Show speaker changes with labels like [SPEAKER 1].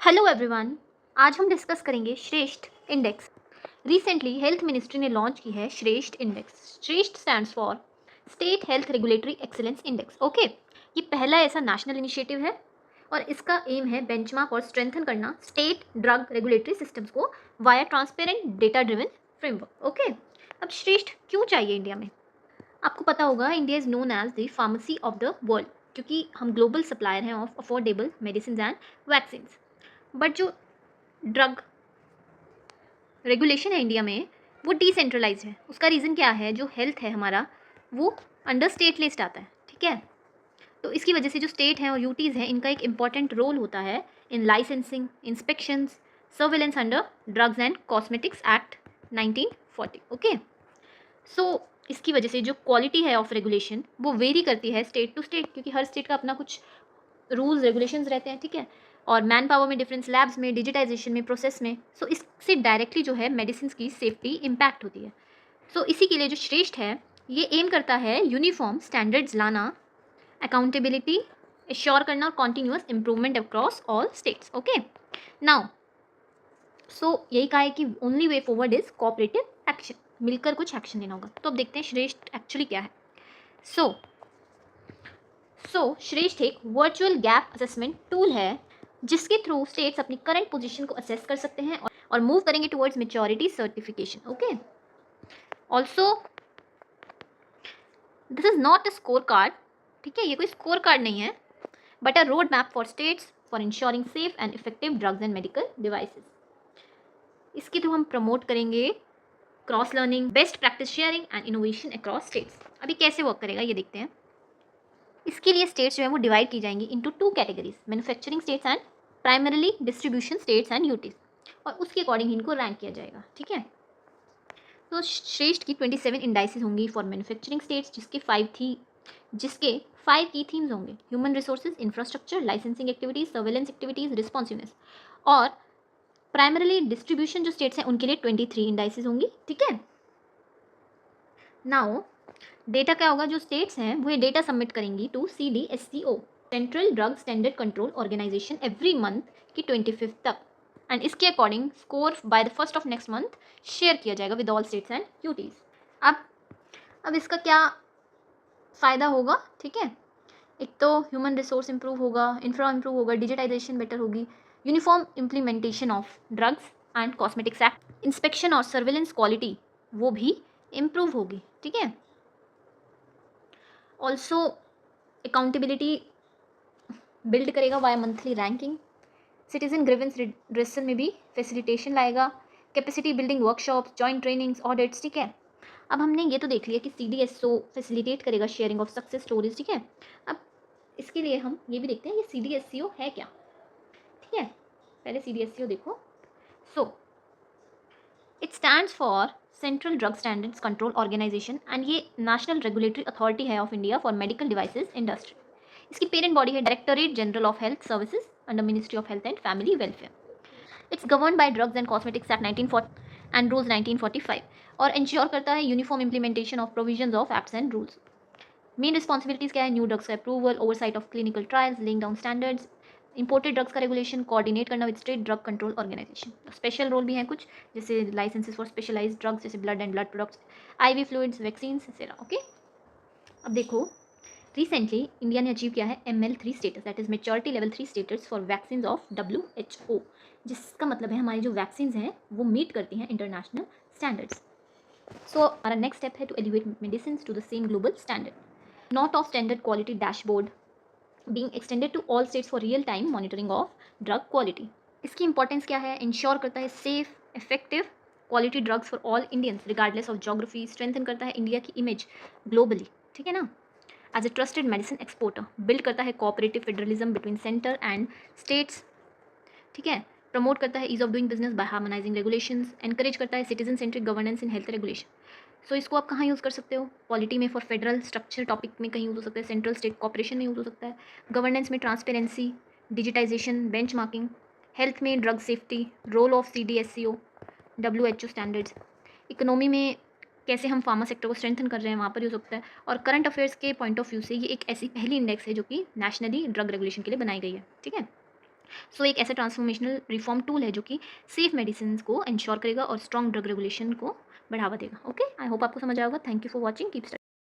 [SPEAKER 1] Hello everyone. आज हम discuss करेंगे श्रेष्ठ इंडेक्स। रिसेंटली हेल्थ मिनिस्ट्री ने लॉन्च की है श्रेष्ठ इंडेक्स। श्रेष्ठ stands for state health regulatory excellence index. Okay, ये पहला ऐसा नेशनल इनिशिएटिव है और इसका एम है बेंचमार्क और स्ट्रेंथन करना स्टेट ड्रग रेगुलेटरी सिस्टम्स को via transparent data driven framework. Okay, अब श्रेष्ठ क्यों चाहिए इंडिया में? आपको पता होगा India is known as the pharmacy of the world, क्योंकि हम ग्लोबल सप्लायर हैं of affordable medicine and vaccine. But जो ड्रग रेगुलेशन है इंडिया में वो डिसेंट्रलाइज है। उसका रीज़न क्या है? जो हेल्थ है हमारा वो अंडर स्टेट लिस्ट आता है, ठीक है। तो इसकी वजह से जो स्टेट हैं और यूटीज़ हैं इनका एक इम्पॉर्टेंट रोल होता है in licensing, inspections, surveillance under drugs and cosmetics act 1940। Okay, so इसकी वजह से जो क्वालिटी है ऑफ रेगुलेशन वो वेरी करती है स्टेट टू स्टेट, क्योंकि हर स्टेट का अपना कुछ रूल्स रेगुलेशंस रहते हैं, ठीक है। और मैन पावर में डिफरेंस, लैब्स में, डिजिटाइजेशन में, प्रोसेस में। सो इससे डायरेक्टली जो है मेडिसिन की सेफ्टी इम्पैक्ट होती है। सो इसी के लिए जो श्रेष्ठ है ये एम करता है यूनिफॉर्म स्टैंडर्ड्स लाना, अकाउंटेबिलिटी एश्योर करना और continuous improvement across all states. Okay, now so यही कहा है कि only way forward is cooperative action, मिलकर कुछ एक्शन लेना होगा। तो अब देखते हैं श्रेष्ठ एक्चुअली क्या है। सो श्रेष्ठ एक वर्चुअल गैप असेसमेंट टूल है जिसके थ्रू स्टेट्स अपनी करंट पोजीशन को असेस कर सकते हैं और मूव करेंगे towards maturity certification. Okay, also this is not a score card, ठीक है, ये कोई स्कोर कार्ड नहीं है, but a road map for states for ensuring safe and effective drugs and medical devices. इसके थ्रू हम प्रमोट करेंगे cross learning, best practice sharing and innovation across states. अभी कैसे वर्क करेगा ये देखते हैं। इसके लिए स्टेट्स जो है वो डिवाइड की जाएंगी into two categories, manufacturing states and primarily distribution states and UTs, और उसके अकॉर्डिंग इनको रैंक किया जाएगा, ठीक है। तो श्रेष्ठ की 27 इंडाइसिस होंगी फॉर मैन्युफैक्चरिंग स्टेट्स, जिसके 5 की थीम्स होंगे: human resources, infrastructure, licensing activities, surveillance activities, responsiveness. और प्राइमरीली डिस्ट्रीब्यूशन जो स्टेट्स हैं उनके लिए 23 इंडाइसिस होंगी, ठीक है। नाउ डेटा क्या होगा? जो स्टेट्स हैं वो ये डेटा सबमिट करेंगी to CDSCO, central drug standard control organisation, every month की 25 तक, एंड इसके according score by the first of next month share किया जाएगा with all states and UTs. अब इसका क्या फ़ायदा होगा? ठीक है, एक तो ह्यूमन रिसोर्स इंप्रूव होगा, इंफ्रा इंप्रूव होगा, डिजिटाइजेशन बेटर होगी, uniform implementation of drugs and cosmetics act, inspection और सर्विलेंस क्वालिटी वो भी इम्प्रूव होगी, ठीक है। ऑल्सो अकाउंटेबिलिटी बिल्ड करेगा via monthly ranking, citizen grievance redressal में भी फैसिलिटेशन लाएगा, capacity building workshops, joint trainings, audits, ठीक है। अब हमने ये तो देख लिया कि CDSO फैसिलिटेट करेगा शेयरिंग ऑफ सक्सेस स्टोरीज, ठीक है। अब इसके लिए हम ये भी देखते हैं ये CDSCO है क्या, ठीक है। पहले CDSCO देखो। So it stands for central drug standards control organisation, and ये नेशनल रेगुलेटरी अथॉरिटी है of India for medical devices industry. इसकी पेरेंट बॉडी है directorate general of health services under ministry of health and family welfare. It's govern by drugs and cosmetics act 1940 and rules 1945, और ensure करता है uniform implementation of provisions of acts and rules. Main responsibilities क्या है? New drugs का approval, oversight of clinical trials, laying down standards, imported drugs का regulation, coordinate करना with state drug control organisation. Special role भी हैं कुछ, जैसे licences for specialised drugs जैसे blood and blood products, IV fluids, vaccines etcetera. Okay, अब देखो recently India ने अचीव किया है ML3 status, that is maturity level 3 status for vaccine of WHO, जिसका मतलब है हमारी जो वैक्सीन हैं वो मीट करती हैं इंटरनेशनल स्टैंडर्ड्स। सो हमारा नेक्स्ट स्टेप है to elevate medicine to the same global standard. Not of standard quality dashboard being extended to all states for real time monitoring of drug quality। इसकी importance क्या है? Ensure करता है safe, effective, quality drugs for all Indians regardless of geography, strengthen करता है India की image globally, ठीक है ना, as a trusted medicine exporter, build करता है cooperative federalism between centre and states, ठीक है, प्रमोट करता है ease of doing business by harmonising regulations, encourage करता है citizen centric governance in health regulation. So इसको आप कहाँ यूज़ कर सकते हो? पॉलिटी में फॉर फेडरल स्ट्रक्चर टॉपिक में कहीं यूज़ हो सकता है, सेंट्रल स्टेट कॉपरेशन में यूज़ हो सकता है, गवर्नेंस में ट्रांसपेरेंसी, डिजिटाइजेशन, बेंचमार्किंग, हेल्थ में drug safety, role of CDSCO, WHO standards, economy में कैसे हम फार्मा सेक्टर को स्ट्रेंथन कर रहे हैं वहाँ पर यूज़ होता है, और करंट अफेयर्स के पॉइंट ऑफ व्यू से ये एक ऐसी पहली इंडेक्स है जो कि नेशनली ड्रग रेगुलेशन के लिए बनाई गई है, ठीक है। सो एक ऐसा ट्रांसफॉर्मेशनल रिफॉर्म टूल है जो कि सेफ मेडिसिन को इंश्योर करेगा और स्ट्रॉन्ग ड्रग रेगुलेशन को बढ़ावा देगा। ओके, आई होप आपको समझ आएगा। Thank you for watching, keep study.